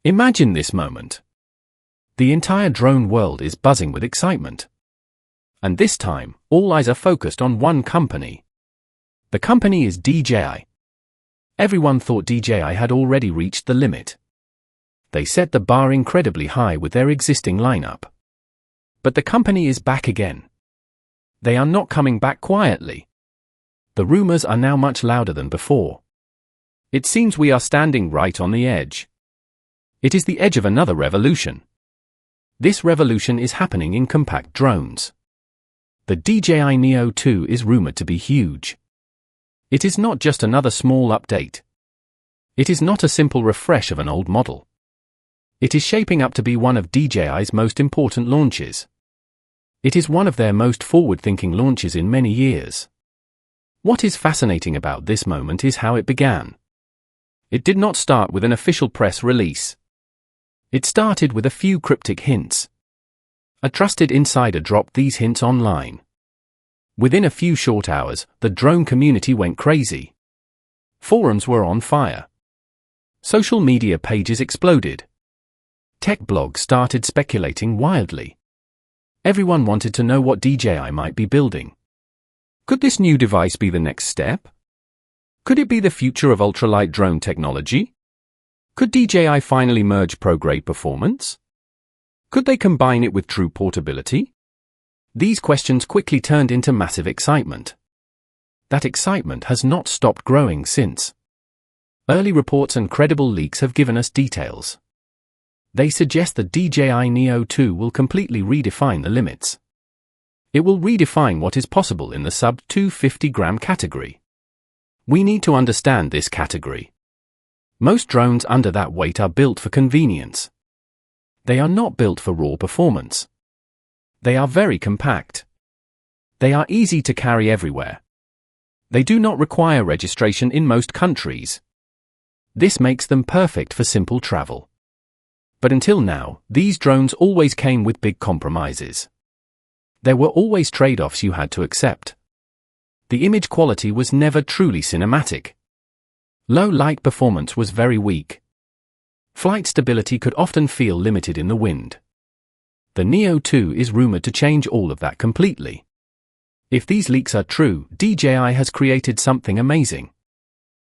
Imagine this moment. The entire drone world is buzzing with excitement. And this time, all eyes are focused on one company. The company is DJI. Everyone thought DJI had already reached the limit. They set the bar incredibly high with their existing lineup. But the company is back again. They are not coming back quietly. The rumors are now much louder than before. It seems we are standing right on the edge. It is the edge of another revolution. This revolution is happening in compact drones. The DJI Neo 2 is rumored to be huge. It is not just another small update. It is not a simple refresh of an old model. It is shaping up to be one of DJI's most important launches. It is one of their most forward-thinking launches in many years. What is fascinating about this moment is how it began. It did not start with an official press release. It started with a few cryptic hints. A trusted insider dropped these hints online. Within a few short hours, the drone community went crazy. Forums were on fire. Social media pages exploded. Tech blogs started speculating wildly. Everyone wanted to know what DJI might be building. Could this new device be the next step? Could it be the future of ultralight drone technology? Could DJI finally merge pro-grade performance? Could they combine it with true portability? These questions quickly turned into massive excitement. That excitement has not stopped growing since. Early reports and credible leaks have given us details. They suggest the DJI Neo 2 will completely redefine the limits. It will redefine what is possible in the sub-250-gram category. We need to understand this category. Most drones under that weight are built for convenience. They are not built for raw performance. They are very compact. They are easy to carry everywhere. They do not require registration in most countries. This makes them perfect for simple travel. But until now, these drones always came with big compromises. There were always trade-offs you had to accept. The image quality was never truly cinematic. Low light performance was very weak. Flight stability could often feel limited in the wind. The Neo 2 is rumored to change all of that completely. If these leaks are true, DJI has created something amazing.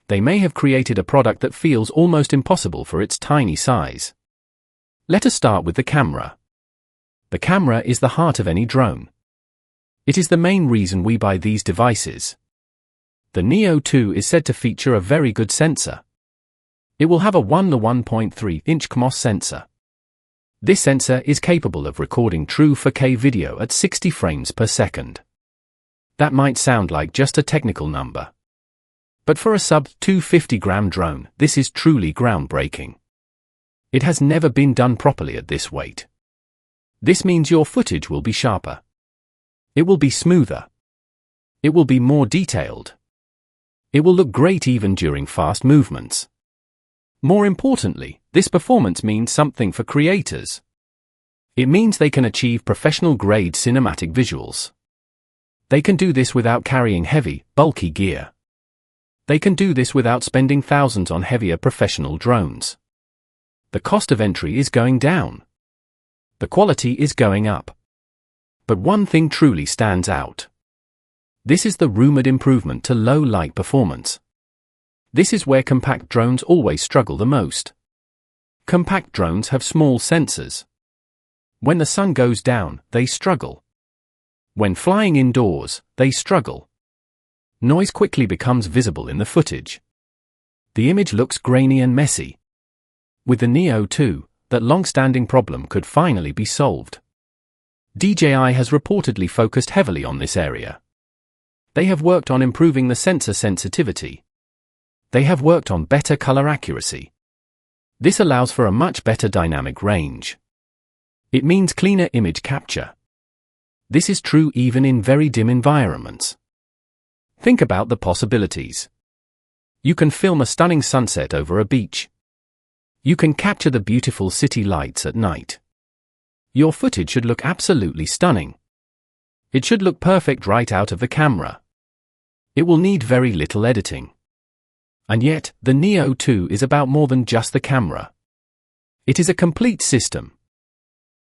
They may have created a product that feels almost impossible for its tiny size. Let us start with the camera. The camera is the heart of any drone. It is the main reason we buy these devices. The Neo 2 is said to feature a very good sensor. It will have a 1.3-inch CMOS sensor. This sensor is capable of recording true 4K video at 60 frames per second. That might sound like just a technical number. But for a sub-250-gram drone, this is truly groundbreaking. It has never been done properly at this weight. This means your footage will be sharper. It will be smoother. It will be more detailed. It will look great even during fast movements. More importantly, this performance means something for creators. It means they can achieve professional-grade cinematic visuals. They can do this without carrying heavy, bulky gear. They can do this without spending thousands on heavier professional drones. The cost of entry is going down. The quality is going up. But one thing truly stands out. This is the rumored improvement to low light performance. This is where compact drones always struggle the most. Compact drones have small sensors. When the sun goes down, they struggle. When flying indoors, they struggle. Noise quickly becomes visible in the footage. The image looks grainy and messy. With the Neo 2, that long-standing problem could finally be solved. DJI has reportedly focused heavily on this area. They have worked on improving the sensor sensitivity. They have worked on better color accuracy. This allows for a much better dynamic range. It means cleaner image capture. This is true even in very dim environments. Think about the possibilities. You can film a stunning sunset over a beach. You can capture the beautiful city lights at night. Your footage should look absolutely stunning. It should look perfect right out of the camera. It will need very little editing. And yet, the Neo 2 is about more than just the camera. It is a complete system.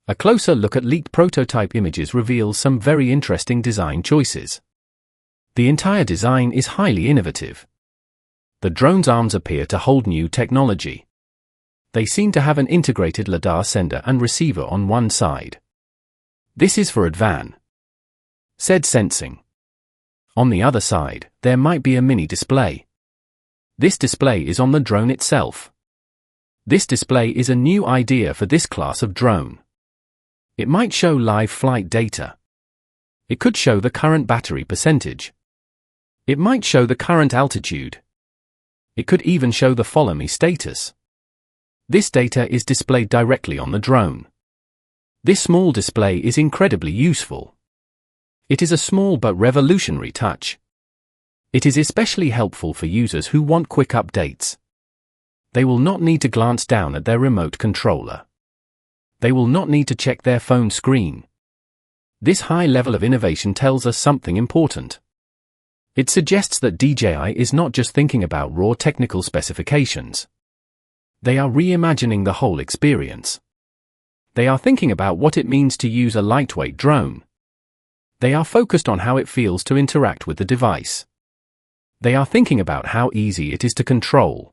A closer look at leaked prototype images reveals some very interesting design choices. The entire design is highly innovative. The drone's arms appear to hold new technology. They seem to have an integrated LiDAR sender and receiver on one side. This is for advanced sensing. On the other side, there might be a mini display. This display is on the drone itself. This display is a new idea for this class of drone. It might show live flight data. It could show the current battery percentage. It might show the current altitude. It could even show the follow me status. This data is displayed directly on the drone. This small display is incredibly useful. It is a small but revolutionary touch. It is especially helpful for users who want quick updates. They will not need to glance down at their remote controller. They will not need to check their phone screen. This high level of innovation tells us something important. It suggests that DJI is not just thinking about raw technical specifications. They are reimagining the whole experience. They are thinking about what it means to use a lightweight drone. They are focused on how it feels to interact with the device. They are thinking about how easy it is to control.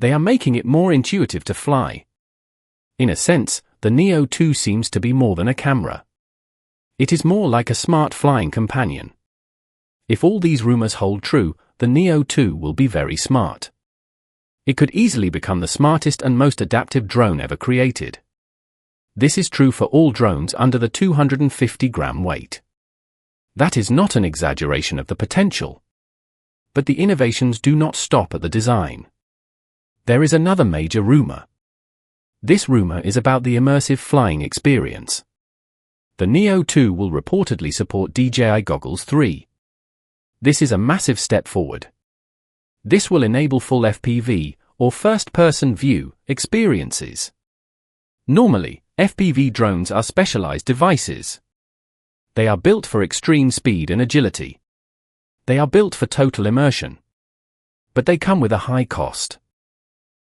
They are making it more intuitive to fly. In a sense, the Neo 2 seems to be more than a camera. It is more like a smart flying companion. If all these rumors hold true, the Neo 2 will be very smart. It could easily become the smartest and most adaptive drone ever created. This is true for all drones under the 250-gram weight. That is not an exaggeration of the potential. But the innovations do not stop at the design. There is another major rumor. This rumor is about the immersive flying experience. The Neo 2 will reportedly support DJI Goggles 3. This is a massive step forward. This will enable full FPV, or first-person view, experiences. Normally, FPV drones are specialized devices. They are built for extreme speed and agility. They are built for total immersion. But they come with a high cost.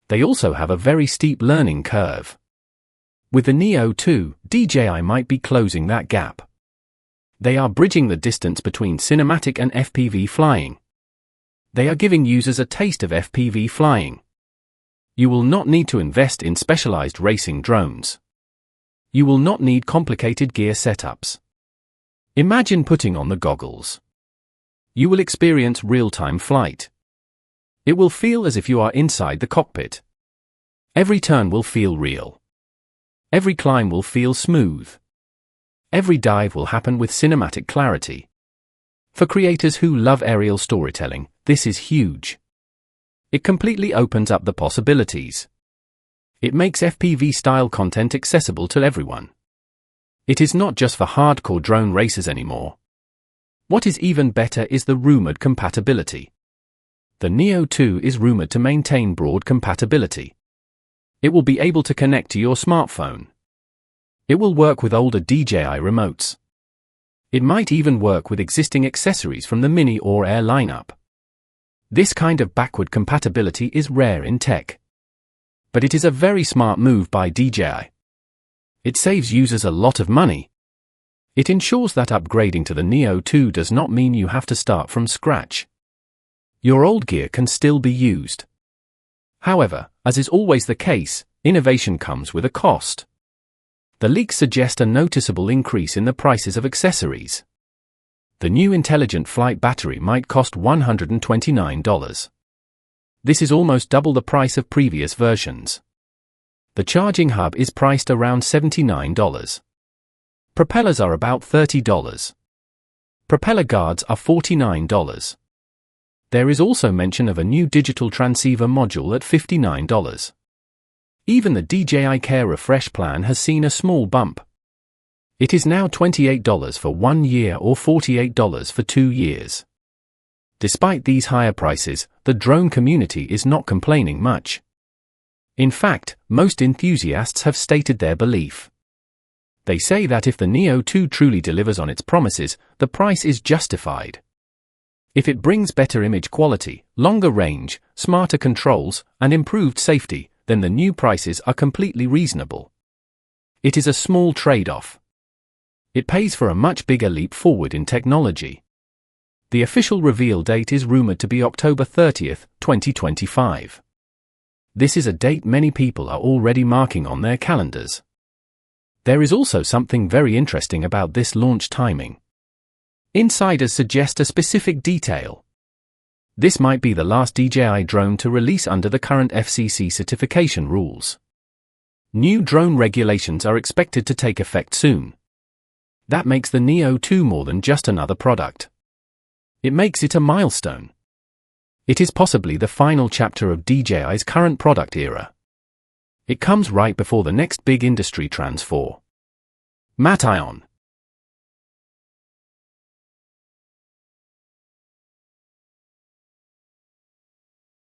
They also have a very steep learning curve. With the Neo 2, DJI might be closing that gap. They are bridging the distance between cinematic and FPV flying. They are giving users a taste of FPV flying. You will not need to invest in specialized racing drones. You will not need complicated gear setups. Imagine putting on the goggles. You will experience real-time flight. It will feel as if you are inside the cockpit. Every turn will feel real. Every climb will feel smooth. Every dive will happen with cinematic clarity. For creators who love aerial storytelling, this is huge. It completely opens up the possibilities. It makes FPV-style content accessible to everyone. It is not just for hardcore drone racers anymore. What is even better is the rumored compatibility. The Neo 2 is rumored to maintain broad compatibility. It will be able to connect to your smartphone. It will work with older DJI remotes. It might even work with existing accessories from the Mini or Air lineup. This kind of backward compatibility is rare in tech. But it is a very smart move by DJI. It saves users a lot of money. It ensures that upgrading to the Neo 2 does not mean you have to start from scratch. Your old gear can still be used. However, as is always the case, innovation comes with a cost. The leaks suggest a noticeable increase in the prices of accessories. The new intelligent flight battery might cost $129. This is almost double the price of previous versions. The charging hub is priced around $79. Propellers are about $30. Propeller guards are $49. There is also mention of a new digital transceiver module at $59. Even the DJI Care refresh plan has seen a small bump. It is now $28 for 1 year or $48 for 2 years. Despite these higher prices, the drone community is not complaining much. In fact, most enthusiasts have stated their belief. They say that if the Neo 2 truly delivers on its promises, the price is justified. If it brings better image quality, longer range, smarter controls, and improved safety, then the new prices are completely reasonable. It is a small trade-off. It pays for a much bigger leap forward in technology. The official reveal date is rumored to be October 30th, 2025. This is a date many people are already marking on their calendars. There is also something very interesting about this launch timing. Insiders suggest a specific detail. This might be the last DJI drone to release under the current FCC certification rules. New drone regulations are expected to take effect soon. That makes the Neo 2 more than just another product. It makes it a milestone. It is possibly the final chapter of DJI's current product era. It comes right before the next big industry transfer.